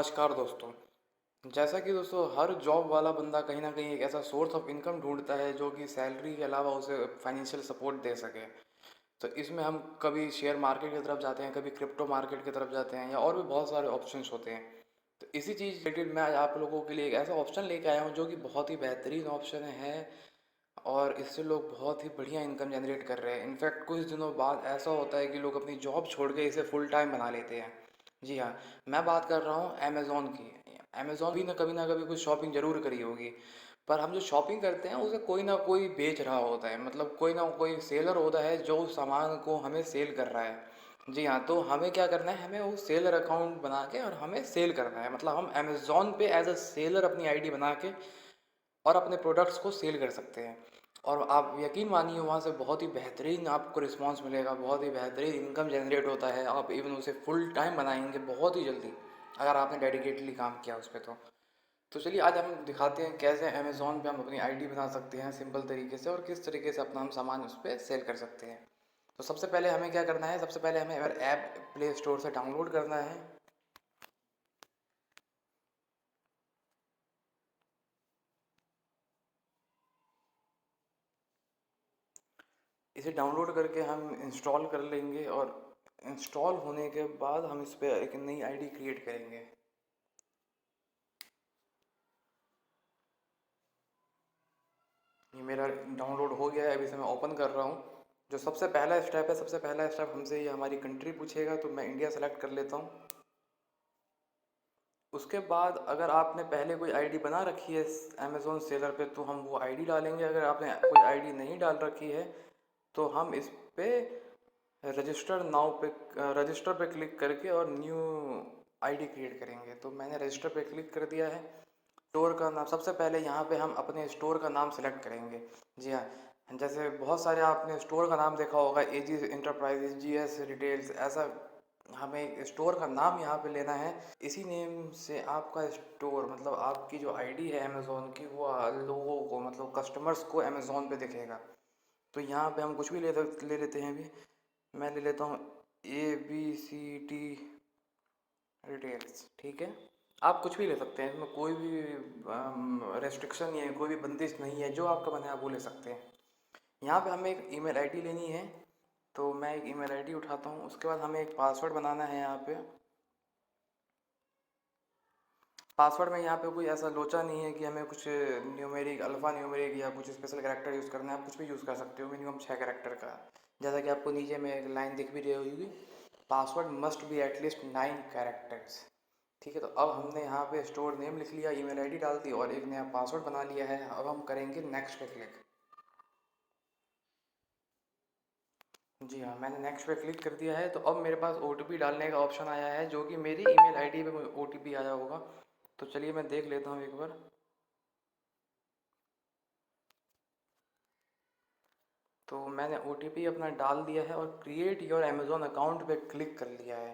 नमस्कार दोस्तों। जैसा कि दोस्तों हर जॉब वाला बंदा कहीं न कहीं एक ऐसा सोर्स ऑफ इनकम ढूँढता है जो कि सैलरी के अलावा उसे फाइनेंशियल सपोर्ट दे सके। तो इसमें हम कभी शेयर मार्केट की तरफ जाते हैं, कभी क्रिप्टो मार्केट की तरफ जाते हैं या और भी बहुत सारे ऑप्शंस होते हैं। तो इसी चीज़ रिलेटेड मैं आज आप लोगों के लिए एक ऐसा ऑप्शन लेके आया हूँ जो कि बहुत ही बेहतरीन ऑप्शन है और इससे लोग बहुत ही बढ़िया इनकम जनरेट कर रहे हैं। इनफैक्ट कुछ दिनों बाद ऐसा होता है कि लोग अपनी जॉब छोड़ के इसे फुल टाइम बना लेते हैं। जी हाँ, मैं बात कर रहा हूँ अमेज़न की। अमेज़न भी ना कभी कुछ शॉपिंग ज़रूर करी होगी, पर हम जो शॉपिंग करते हैं उसे कोई ना कोई बेच रहा होता है, मतलब कोई ना कोई सेलर होता है जो उस सामान को हमें सेल कर रहा है। जी हाँ, तो हमें क्या करना है, हमें वो सेलर अकाउंट बना के और हमें सेल करना है, मतलब हम अमेज़न पे एज अ सेलर अपनी आईडी बना के और अपने प्रोडक्ट्स को सेल कर सकते हैं। और आप यकीन मानिए वहाँ से बहुत ही बेहतरीन आपको रिस्पांस मिलेगा, बहुत ही बेहतरीन इनकम जनरेट होता है। आप इवन उसे फुल टाइम बनाएंगे बहुत ही जल्दी अगर आपने डेडिकेटली काम किया उस पर। तो चलिए आज हम दिखाते हैं कैसे अमेज़न पे हम अपनी आईडी बना सकते हैं सिंपल तरीके से और किस तरीके से अपना हम सामान उस पर सेल कर सकते हैं। तो सबसे पहले हमें क्या करना है, सबसे पहले हमें ऐप प्ले स्टोर से डाउनलोड करना है। इसे डाउनलोड करके हम इंस्टॉल कर लेंगे और इंस्टॉल होने के बाद हम इस पर एक नई आईडी क्रिएट करेंगे। ये मेरा डाउनलोड हो गया है, अभी से मैं ओपन कर रहा हूँ। जो सबसे पहला स्टेप है, सबसे पहला स्टेप हमसे ये हमारी कंट्री पूछेगा, तो मैं इंडिया सेलेक्ट कर लेता हूँ। उसके बाद अगर आपने पहले कोई आईडी बना रखी है अमेज़ोन सेलर पे तो हम वो आईडी डालेंगे। अगर आपने कोई आईडी नहीं डाल रखी है तो हम इस पे रजिस्टर नाउ पे रजिस्टर पे क्लिक करके और न्यू आईडी क्रिएट करेंगे। तो मैंने रजिस्टर पे क्लिक कर दिया है। स्टोर का नाम सबसे पहले यहाँ पे हम अपने स्टोर का नाम सेलेक्ट करेंगे। जी हाँ, जैसे बहुत सारे आपने स्टोर का नाम देखा होगा, एजीज इंटरप्राइजेज, जीएस रिटेल्स, ऐसा हमें स्टोर का नाम यहाँ पे लेना है। इसी नेम से आपका स्टोर, मतलब आपकी जो आईडी है अमेज़ोन की, वो लोगों को, मतलब कस्टमर्स को अमेज़ोन पे दिखेगा। तो यहाँ पे हम कुछ भी ले लेते हैं। अभी मैं ले लेता हूँ ABCD रिटेल्स, ठीक है। आप कुछ भी ले सकते हैं, इसमें कोई भी रेस्ट्रिक्शन नहीं है, कोई भी बंदिश नहीं है, जो आपका मन है आप वो ले सकते हैं। यहाँ पे हमें एक ईमेल आईडी लेनी है, तो मैं एक ईमेल आईडी उठाता हूँ। उसके बाद हमें एक पासवर्ड बनाना है। यहाँ पे पासवर्ड में यहाँ पे कोई ऐसा लोचा नहीं है कि हमें कुछ न्यूमेरिक, अल्फ़ा न्यूमेरिक या कुछ स्पेशल कैरेक्टर यूज़ करना है। आप कुछ भी यूज़ कर सकते हो, मिनिमम 6 कैरेक्टर का। जैसा कि आपको नीचे में एक लाइन दिख भी रही होगी, password must be at least 9 characters. ठीक है, तो अब हमने यहाँ पे स्टोर नेम लिख लिया, ईमेल आईडी डाल दी और एक नया पासवर्ड बना लिया है। अब हम करेंगे नेक्स्ट पे क्लिक। जी हाँ, मैंने नेक्स्ट पे क्लिक कर दिया है। तो अब मेरे पास OTP डालने का ऑप्शन आया है, जो कि मेरी ईमेल आईडी पे OTP आया होगा। तो चलिए मैं देख लेता हूँ एक बार। तो मैंने OTP अपना डाल दिया है और क्रिएट योर अमेज़ोन अकाउंट पे क्लिक कर लिया है।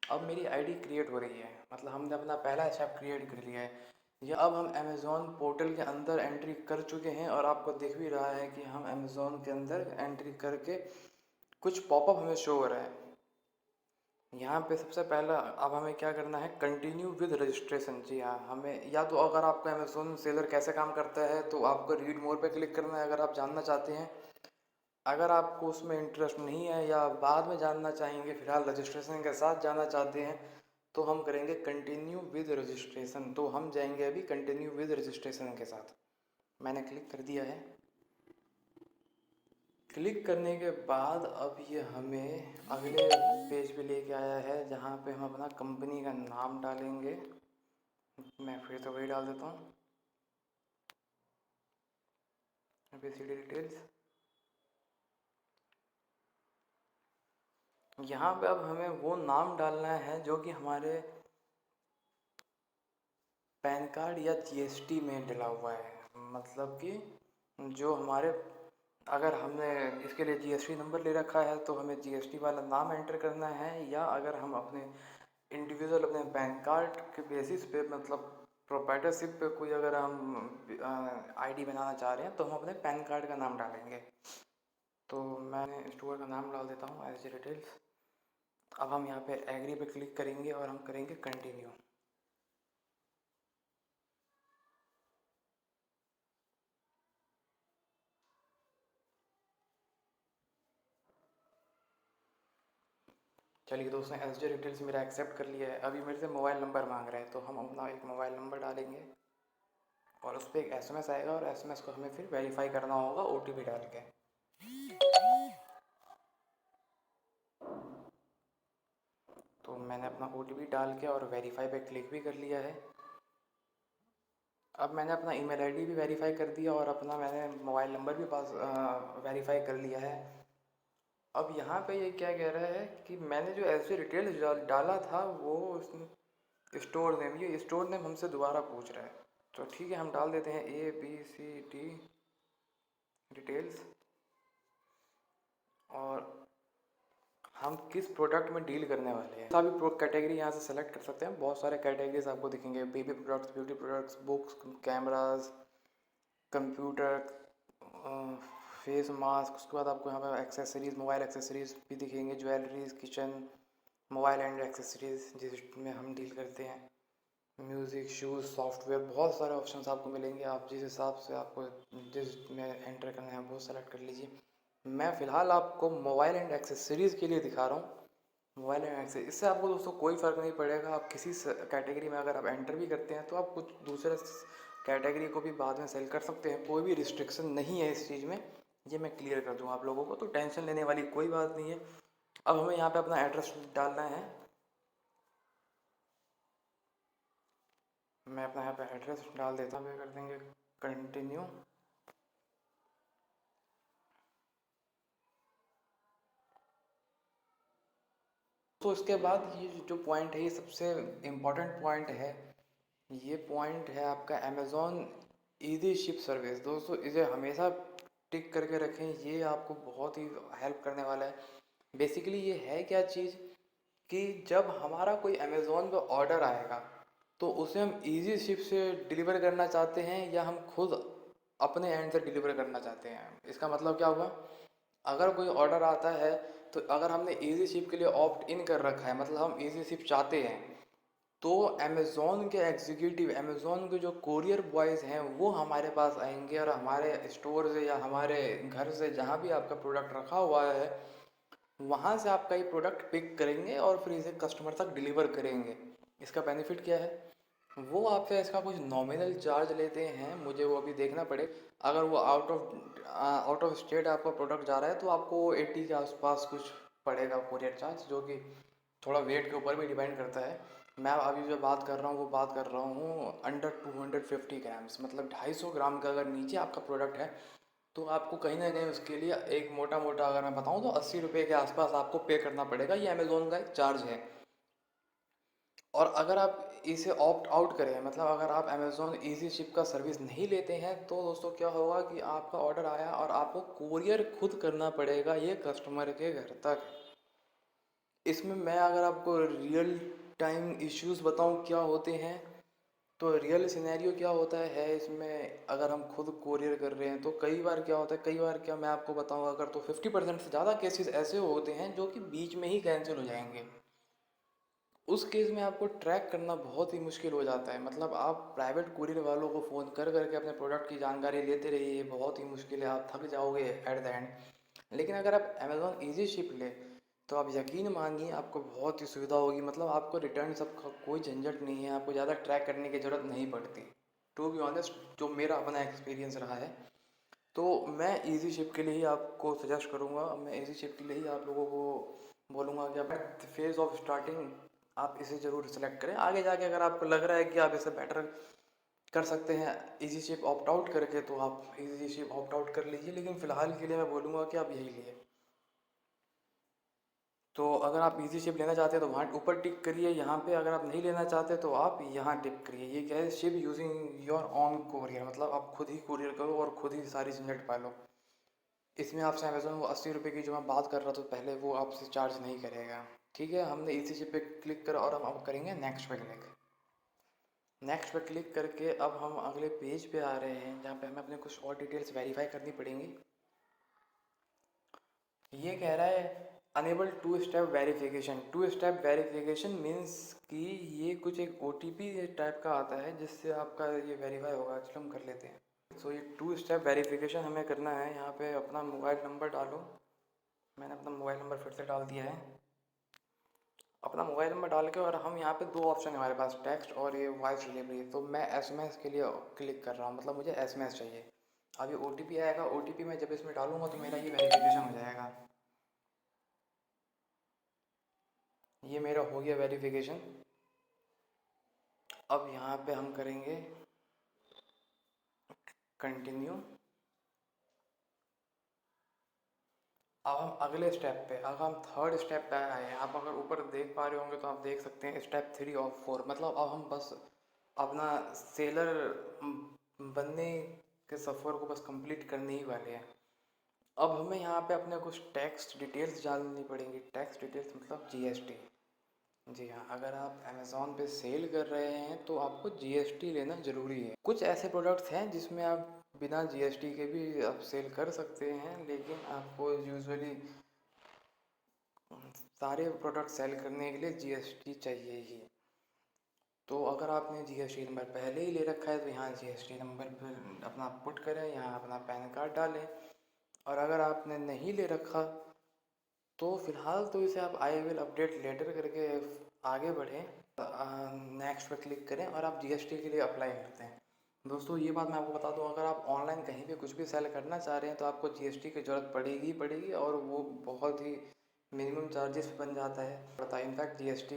अब मेरी आईडी क्रिएट हो रही है, मतलब हमने अपना पहला स्टेप क्रिएट कर लिया है। ये अब हम अमेज़ोन पोर्टल के अंदर एंट्री कर चुके हैं और आपको दिख भी रहा है कि हम अमेज़ोन के अंदर एंट्री करके कुछ पॉपअप हमें शो हो रहा है। यहाँ पे सबसे पहला अब हमें क्या करना है, कंटिन्यू विद रजिस्ट्रेशन। जी हाँ, हमें या तो अगर आपका अमेज़ोन सेलर कैसे काम करता है तो आपको रीड मोर पे क्लिक करना है अगर आप जानना चाहते हैं। अगर आपको उसमें इंटरेस्ट नहीं है या बाद में जानना चाहेंगे, फिलहाल रजिस्ट्रेशन के साथ जाना चाहते हैं, तो हम करेंगे कंटिन्यू विद रजिस्ट्रेशन। तो हम जाएंगे अभी कंटिन्यू विद रजिस्ट्रेशन के साथ। मैंने क्लिक कर दिया है। क्लिक करने के बाद अब ये हमें अगले पेज पे लेके आया है, जहाँ पे हम अपना कंपनी का नाम डालेंगे। मैं फिर से वही डाल देता हूँ, ABCD डिटेल्स। यहाँ पे अब हमें वो नाम डालना है जो कि हमारे पैन कार्ड या GST में डला हुआ है। मतलब कि जो हमारे, अगर हमने इसके लिए GST नंबर ले रखा है तो हमें GST वाला नाम एंटर करना है, या अगर हम अपने इंडिविजुअल अपने पैन कार्ड के बेसिस पे, मतलब प्रोप्राइटरशिप पे कोई अगर हम आईडी बनाना चाह रहे हैं तो हम अपने पैन कार्ड का नाम डालेंगे। तो मैंने स्टोर का नाम डाल देता हूँ एज डिटेल्स। अब हम यहाँ पे एग्री पे क्लिक करेंगे और हम करेंगे कंटिन्यू। चलिए दोस्तों, एस डी डिटेल्स मेरा एक्सेप्ट कर लिया है। अभी मेरे से मोबाइल नंबर मांग रहा है, तो हम अपना एक मोबाइल नंबर डालेंगे और उस पर एक एसएमएस आएगा और एसएमएस को हमें फिर वेरीफाई करना होगा ओटीपी डाल के। तो मैंने अपना ओटीपी डाल के और वेरीफाई पे क्लिक भी कर लिया है। अब मैंने अपना ईमेल आईडी भी वेरीफाई कर दिया और अपना मैंने मोबाइल नंबर भी पास वेरीफाई कर लिया है। अब यहाँ पे ये क्या कह रहा है कि मैंने जो ऐसे डिटेल्स डाला था वो स्टोर नेम, ये स्टोर नेम हमसे दोबारा पूछ रहा है। तो ठीक है, हम डाल देते हैं ABCD डिटेल्स और हम किस प्रोडक्ट में डील करने वाले हैं। सभी कैटेगरी यहाँ से सेलेक्ट कर सकते हैं। बहुत सारे कैटेगरीज आपको दिखेंगे, baby products, beauty products, books, cameras, computer, face mask. उसके बाद आपको यहाँ पर एक्सेसरीज़, मोबाइल एक्सेसरीज़ भी दिखेंगे, jewelleries, kitchen, mobile and accessories जिसमें हम डील करते हैं, म्यूज़िक, शूज़, सॉफ्टवेयर, बहुत सारे ऑप्शंस आपको मिलेंगे। आप जिस हिसाब से आपको जिस में एंटर करना है वो सेलेक्ट कर लीजिए। मैं फ़िलहाल आपको मोबाइल एंड एक्सेसरीज़ के लिए दिखा रहा हूँ। मोबाइल एंड एक्सेसरीज, इससे आपको दोस्तों कोई फ़र्क नहीं पड़ेगा। आप किसी कैटेगरी में अगर आप एंटर भी करते हैं तो आप कुछ दूसरे कैटेगरी को भी बाद में सेल कर सकते हैं। कोई भी रिस्ट्रिक्शन नहीं है इस चीज़ में, ये मैं क्लियर कर दूँ आप लोगों को, तो टेंशन लेने वाली कोई बात नहीं है। अब हमें यहाँ पे अपना एड्रेस डालना है। मैं अपना यहाँ पे एड्रेस डाल देता हूँ, कर देंगे कंटिन्यू। तो इसके बाद ये जो पॉइंट है, ये सबसे इम्पोर्टेंट पॉइंट है। ये पॉइंट है आपका अमेज़ॉन ईजी शिप सर्विस। दोस्तों इसे हमेशा टिक करके रखें, ये आपको बहुत ही हेल्प करने वाला है। बेसिकली ये है क्या चीज़ कि जब हमारा कोई अमेज़ॉन पे ऑर्डर आएगा तो उसे हम ईजी शिप से डिलीवर करना चाहते हैं या हम खुद अपने एंड से डिलीवर करना चाहते हैं। इसका मतलब क्या हुआ, अगर कोई ऑर्डर आता है तो अगर हमने ईजी शिप के लिए ऑप्ट इन कर रखा है, मतलब हम ईजी शिप चाहते हैं, तो अमेज़ॉन के एग्जीक्यूटिव, अमेज़ॉन के जो कोरियर बॉयज़ हैं वो हमारे पास आएंगे और हमारे स्टोर से या हमारे घर से जहाँ भी आपका प्रोडक्ट रखा हुआ है वहाँ से आपका ये प्रोडक्ट पिक करेंगे और फिर इसे कस्टमर तक डिलीवर करेंगे। इसका बेनिफिट क्या है, वो आपसे इसका कुछ नॉमिनल चार्ज लेते हैं, मुझे वो अभी देखना पड़े। अगर वो आउट ऑफ स्टेट आपका प्रोडक्ट जा रहा है तो आपको 80 के आसपास कुछ पड़ेगा कोरियर चार्ज, जो कि थोड़ा वेट के ऊपर भी डिपेंड करता है। मैं अभी जो बात कर रहा हूँ वो बात कर रहा हूँ अंडर 250 ग्राम्स, मतलब 250 ग्राम का अगर नीचे आपका प्रोडक्ट है तो आपको कहीं ना कहीं उसके लिए एक मोटा मोटा अगर मैं बताऊँ तो 80 रुपये के आसपास आपको पे करना पड़ेगा। ये अमेज़ोन का एक चार्ज है। और अगर आप इसे ऑप्ट आउट करें, मतलब अगर आप अमेज़ॉन ईजी शिप का सर्विस नहीं लेते हैं तो दोस्तों क्या होगा कि आपका ऑर्डर आया और आपको कोरियर खुद करना पड़ेगा ये कस्टमर के घर तक। इसमें मैं अगर आपको रियल टाइम इश्यूज बताऊं क्या होते हैं, तो रियल सिनेरियो क्या होता है इसमें, अगर हम खुद कोरियर कर रहे हैं तो कई बार क्या होता है, कई बार क्या मैं आपको बताऊं, अगर तो 50% से ज़्यादा केसेस ऐसे होते हैं जो कि बीच में ही कैंसिल हो जाएंगे। उस केस में आपको ट्रैक करना बहुत ही मुश्किल हो जाता है। मतलब आप प्राइवेट कुरियर वालों को फ़ोन कर करके अपने प्रोडक्ट की जानकारी लेते रहिए, बहुत ही मुश्किल है, आप थक जाओगे एट द एंड। लेकिन अगर आप अमेज़ॉन ईजी शिप ले तो आप यकीन मानिए आपको बहुत ही सुविधा होगी। मतलब आपको रिटर्न सब का कोई झंझट नहीं है, आपको ज़्यादा ट्रैक करने की ज़रूरत नहीं पड़ती। टू बी ऑनेस्ट जो मेरा अपना एक्सपीरियंस रहा है, तो मैं इजी शिप के लिए ही आपको सजेस्ट करूँगा। मैं इजी शिप के लिए ही आप लोगों को बोलूँगा कि आप फेज़ ऑफ स्टार्टिंग आप इसे ज़रूर सेलेक्ट करें। आगे जाके अगर आपको लग रहा है कि आप इसे बेटर कर सकते हैं इजी शिप ऑप्ट आउट करके, तो आप इजी शिप ऑप्ट आउट कर लीजिए, लेकिन फ़िलहाल के लिए मैं बोलूँगा कि आप यही लिए। तो अगर आप इजी शिप लेना चाहते हैं तो वहाँ ऊपर टिक करिए, यहाँ पे अगर आप नहीं लेना चाहते तो आप यहाँ टिक करिए। ये क्या है, ship using your on courier, मतलब आप खुद ही कुरियर करो और खुद ही सारी झंझट पालो। इसमें आपसे अमेज़ोन वो 80 रुपये की जो मैं बात कर रहा था पहले, वो आपसे चार्ज नहीं करेगा। ठीक है, हमने इसी शिप पे क्लिक करा और हम अब करेंगे नेक्स्ट पे क्लिक। नेक्स्ट पे क्लिक करके अब हम अगले पेज पे आ रहे हैं जहाँ पे हमें अपने कुछ और डिटेल्स वेरीफाई करनी पड़ेंगी। ये कह रहा है enable two step verification. Two step verification means कि ये कुछ एक OTP टाइप का आता है जिससे आपका ये वेरीफाई होगा। चलो हम कर लेते हैं। सो ये टू स्टेप वेरिफिकेशन हमें करना है। यहाँ पे अपना मोबाइल नंबर डालो। मैंने अपना मोबाइल नंबर फिर से डाल दिया है। अपना मोबाइल नंबर डाल के, और हम यहाँ पे दो ऑप्शन है हमारे पास, टेक्स्ट और ये वॉइस डिलीवरी। तो मैं एसएमएस के लिए क्लिक कर रहा हूँ, मतलब मुझे एसएमएस चाहिए। अब ये ओटीपी आएगा, ओटीपी मैं जब इसमें डालूंगा तो मेरा ये वेरिफिकेशन हो जाएगा। ये मेरा हो गया वेरिफिकेशन। अब यहाँ पे हम करेंगे कंटिन्यू। अब हम अगले स्टेप पे, अब हम थर्ड स्टेप पे आए हैं। आप अगर ऊपर देख पा रहे होंगे तो आप देख सकते हैं स्टेप 3 और 4, मतलब अब हम बस अपना सेलर बनने के सफ़र को बस कंप्लीट करने ही वाले हैं। अब हमें यहाँ पे अपने कुछ टैक्स डिटेल्स डालनी पड़ेंगी। टैक्स डिटेल्स मतलब जीएसटी। जी हाँ, अगर आप अमेज़ोन पे सेल कर रहे हैं तो आपको जीएसटी लेना ज़रूरी है। कुछ ऐसे प्रोडक्ट्स हैं जिसमें आप बिना जीएसटी के भी आप सेल कर सकते हैं, लेकिन आपको यूजुअली सारे प्रोडक्ट सेल करने के लिए जीएसटी चाहिए ही। तो अगर आपने जीएसटी नंबर पहले ही ले रखा है तो यहाँ जीएसटी नंबर पर अपना पुट करें, यहाँ अपना पैन कार्ड डालें। और अगर आपने नहीं ले रखा तो फिलहाल तो इसे आप आई विल अपडेट लेटर करके आगे बढ़ें, नेक्स्ट पर क्लिक करें और आप जीएसटी के लिए अप्लाई करते हैं। दोस्तों ये बात मैं आपको बता दूं, अगर आप ऑनलाइन कहीं भी कुछ भी सेल करना चाह रहे हैं तो आपको जीएसटी की ज़रूरत पड़ेगी ही पड़ेगी, और वो बहुत ही मिनिमम चार्जेस बन जाता है पड़ता है। इनफैक्ट जीएसटी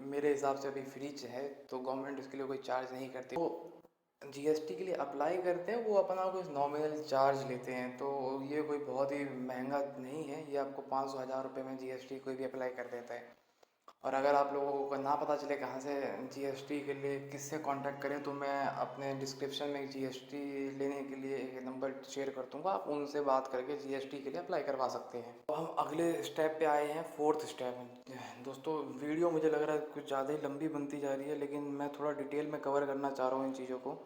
मेरे हिसाब से अभी फ्री है, तो गवर्नमेंट इसके लिए कोई चार्ज नहीं करती। तो जीएसटी के लिए अप्लाई करते हैं वो अपना कुछ नॉमिनल चार्ज लेते हैं, तो ये कोई बहुत ही महंगा नहीं है। ये आपको 500-1000 रुपये में जीएसटी कोई भी अप्लाई कर देता है। और अगर आप लोगों को ना पता चले कहाँ से जीएसटी के लिए किससे कांटेक्ट करें, तो मैं अपने डिस्क्रिप्शन में जीएसटी लेने के लिए एक नंबर शेयर कर दूँगा, आप उनसे बात करके जीएसटी के लिए अप्लाई करवा सकते हैं। तो हम अगले स्टेप पे आए हैं, फोर्थ स्टेप। दोस्तों वीडियो मुझे लग रहा है कुछ ज़्यादा ही लंबी बनती जा रही है, लेकिन मैं थोड़ा डिटेल में कवर करना चाह रहा हूँ इन चीज़ों को।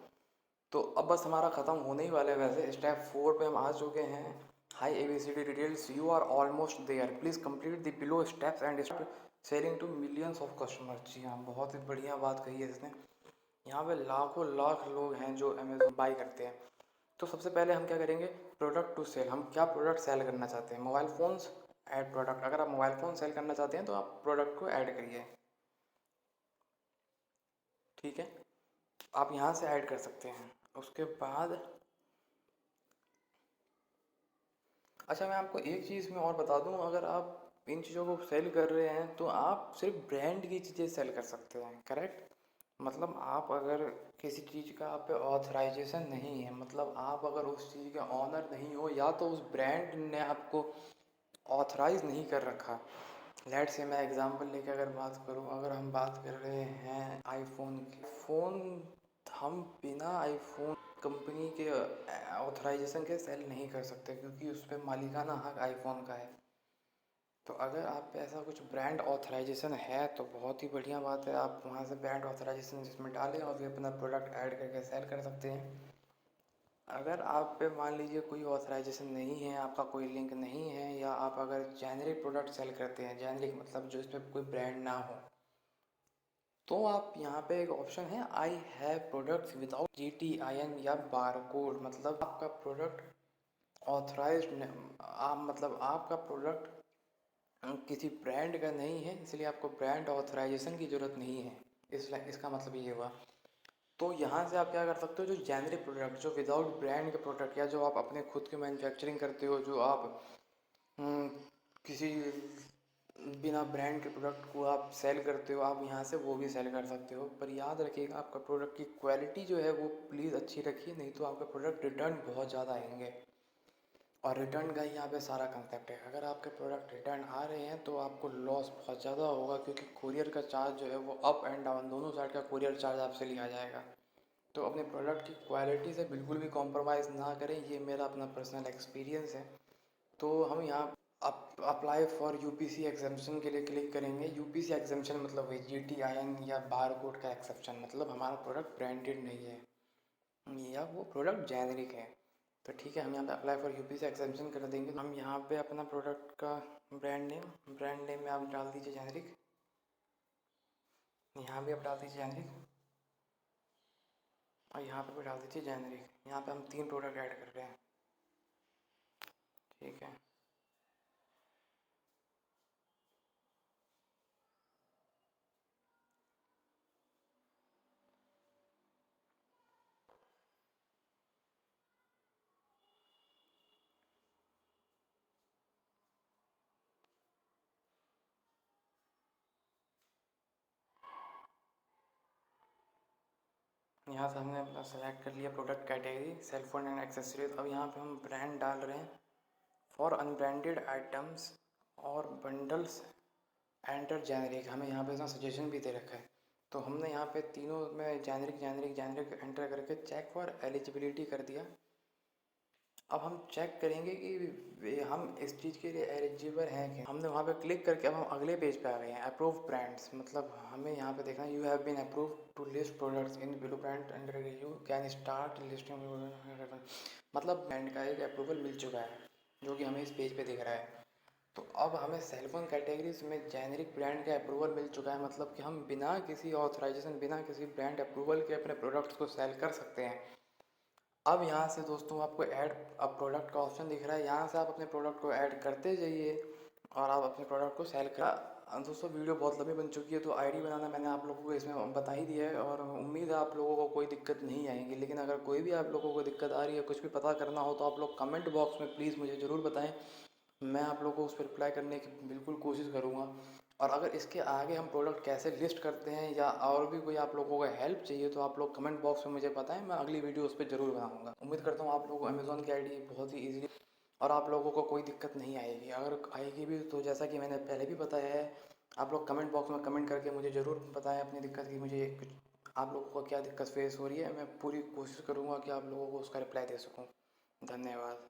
तो अब बस हमारा ख़त्म होने ही वाला है। वैसे स्टेप 4 पे हम आ चुके हैं। Hi ABCD details, you are almost there, please complete the below steps and selling to millions of customers. जी हाँ, बहुत ही बढ़िया बात कही है इसने। यहाँ पे लाखों लाख लोग हैं जो अमेज़ोन बाई करते हैं। तो सबसे पहले हम क्या करेंगे, प्रोडक्ट टू सेल। हम क्या प्रोडक्ट सेल करना चाहते हैं? Mobile phones, add product. अगर आप मोबाइल फ़ोन सेल करना चाहते हैं तो आप प्रोडक्ट को ऐड करिए, ठीक है। आप यहाँ से ऐड कर सकते हैं। उसके बाद अच्छा, मैं आपको एक चीज़ में और बता दूं, अगर आप इन चीज़ों को सेल कर रहे हैं तो आप सिर्फ ब्रांड की चीज़ें सेल कर सकते हैं, करेक्ट। मतलब आप अगर किसी चीज़ का आप पे ऑथराइजेशन नहीं है, मतलब आप अगर उस चीज़ के ऑनर नहीं हो, या तो उस ब्रांड ने आपको ऑथराइज नहीं कर रखा। लेट से मैं एग्जांपल लेके अगर बात करूं, अगर हम बात कर रहे हैं आईफोन की, फ़ोन हम बिना आईफोन कंपनी के ऑथराइजेशन के सेल नहीं कर सकते, क्योंकि उस पर मालिकाना हक आईफोन का है। तो अगर आप पे ऐसा कुछ ब्रांड ऑथराइजेशन है तो बहुत ही बढ़िया बात है, आप वहाँ से ब्रांड ऑथराइजेशन जिसमें डालें और फिर अपना प्रोडक्ट ऐड करके सेल कर सकते हैं। अगर आप पे मान लीजिए कोई ऑथराइजेशन नहीं है, आपका कोई लिंक नहीं है, या आप अगर जेनरिक प्रोडक्ट सेल करते हैं, जेनरिक मतलब जो इसमें कोई ब्रांड ना हो, तो आप यहाँ पे एक ऑप्शन है, I have products without GTIN या बारकोड, मतलब आपका प्रोडक्ट ऑथराइज्ड, आप मतलब आपका प्रोडक्ट किसी ब्रांड का नहीं है, इसलिए आपको ब्रांड ऑथराइजेशन की ज़रूरत नहीं है। इसलिए इसका मतलब ये हुआ। तो यहाँ से आप क्या कर सकते हो, जो जेनरिक प्रोडक्ट, जो विदाउट ब्रांड के प्रोडक्ट, या जो आप अपने खुद के मैन्युफैक्चरिंग करते हो, जो आप हम्म, किसी बिना ब्रांड के प्रोडक्ट को आप सेल करते हो, आप यहाँ से वो भी सेल कर सकते हो। पर याद रखिएगा, आपका प्रोडक्ट की क्वालिटी जो है वो प्लीज़ अच्छी रखिए, नहीं तो आपका प्रोडक्ट रिटर्न बहुत ज़्यादा आएंगे। और रिटर्न का ही यहाँ पे सारा कंसेप्ट है। अगर आपके प्रोडक्ट रिटर्न आ रहे हैं तो आपको लॉस बहुत ज़्यादा होगा, क्योंकि कुरियर का चार्ज जो है वो अप एंड डाउन दोनों साइड का कुरियर चार्ज आपसे लिया जाएगा। तो अपने प्रोडक्ट की क्वालिटी से बिल्कुल भी कॉम्प्रोमाइज़ ना करें, ये मेरा अपना पर्सनल एक्सपीरियंस है। तो हम यहाँ अप्लाई फॉर यूपीसी एग्जामेशन के लिए क्लिक करेंगे। यूपीसी एग्जामेशन मतलब वही GTIN या बार कोड का एक्सेप्शन, मतलब हमारा प्रोडक्ट ब्रांडेड नहीं है या वो प्रोडक्ट जेनरिक है। तो ठीक है, हम यहाँ पे अप्लाई फॉर यूपीसी एग्जामेशन कर देंगे। हम यहाँ पे अपना प्रोडक्ट का ब्रांड नेम में आप डाल दीजिए जेनरिक, यहाँ भी आप डाल दीजिए जेनरिक, और यहाँ पे भी डाल दीजिए जेनरिक। यहाँ पे हम 3 प्रोडक्ट ऐड कर रहे हैं, ठीक है। यहाँ से हमने अपना सेलेक्ट कर लिया product category cellphone and accessories. अब यहाँ पे हम ब्रांड डाल रहे हैं फॉर अनब्रांडेड आइटम्स और बंडल्स एंटर जेनरिक। हमें यहाँ पे इसमें सजेशन भी दे रखा है, तो हमने यहाँ पे तीनों में जेनरिक जेनरिक जेनरिक एंटर करके चेक फॉर एलिजिबिलिटी कर दिया। अब हम चेक करेंगे कि हम इस चीज़ के लिए एलिजिबल हैं कि हमने वहाँ पे क्लिक करके अब हम अगले पेज पे आ गए हैं। अप्रूव ब्रांड्स, मतलब हमें यहाँ पे देखना you have been approve to list products in below brand under you can start listing. मतलब ब्रांड का एक अप्रूवल मिल चुका है जो कि हमें इस पेज पे दिख रहा है। तो अब हमें सेलफोन कैटेगरीज में जेनेरिक ब्रांड का अप्रूवल मिल चुका है, मतलब कि हम बिना किसी ऑथराइजेशन बिना किसी ब्रांड अप्रूवल के अपने प्रोडक्ट्स को सेल कर सकते हैं। अब यहाँ से दोस्तों आपको ऐड अब प्रोडक्ट का ऑप्शन दिख रहा है, यहाँ से आप अपने प्रोडक्ट को ऐड करते जाइए और आप अपने प्रोडक्ट को सेल कर। दोस्तों वीडियो बहुत लंबी बन चुकी है, तो आईडी बनाना मैंने आप लोगों को इसमें बता ही दिया है और उम्मीद है आप लोगों को कोई दिक्कत नहीं आएगी। लेकिन अगर कोई भी आप लोगों को दिक्कत आ रही है, कुछ भी पता करना हो, तो आप लोग कमेंट बॉक्स में प्लीज़ मुझे ज़रूर बताएं। मैं आप लोगों को उस पर रिप्लाई करने की बिल्कुल कोशिश करूँगा। और अगर इसके आगे हम प्रोडक्ट कैसे लिस्ट करते हैं या और भी कोई आप लोगों को हेल्प चाहिए, तो आप लोग कमेंट बॉक्स में मुझे बताएं, मैं अगली वीडियो उस पर ज़रूर बनाऊँगा। उम्मीद करता हूँ आप लोगों को अमेज़ॉन की आईडी बहुत ही ईजिली और आप लोगों को कोई दिक्कत नहीं आएगी। अगर आएगी भी तो जैसा कि मैंने पहले भी बताया है, आप लोग कमेंट बॉक्स में कमेंट करके मुझे ज़रूर बताएं अपनी दिक्कत की, मुझे कुछ आप लोगों को क्या दिक्कत फेस हो रही है। मैं पूरी कोशिश करूँगा कि आप लोगों को उसका रिप्लाई दे सकूँ। धन्यवाद।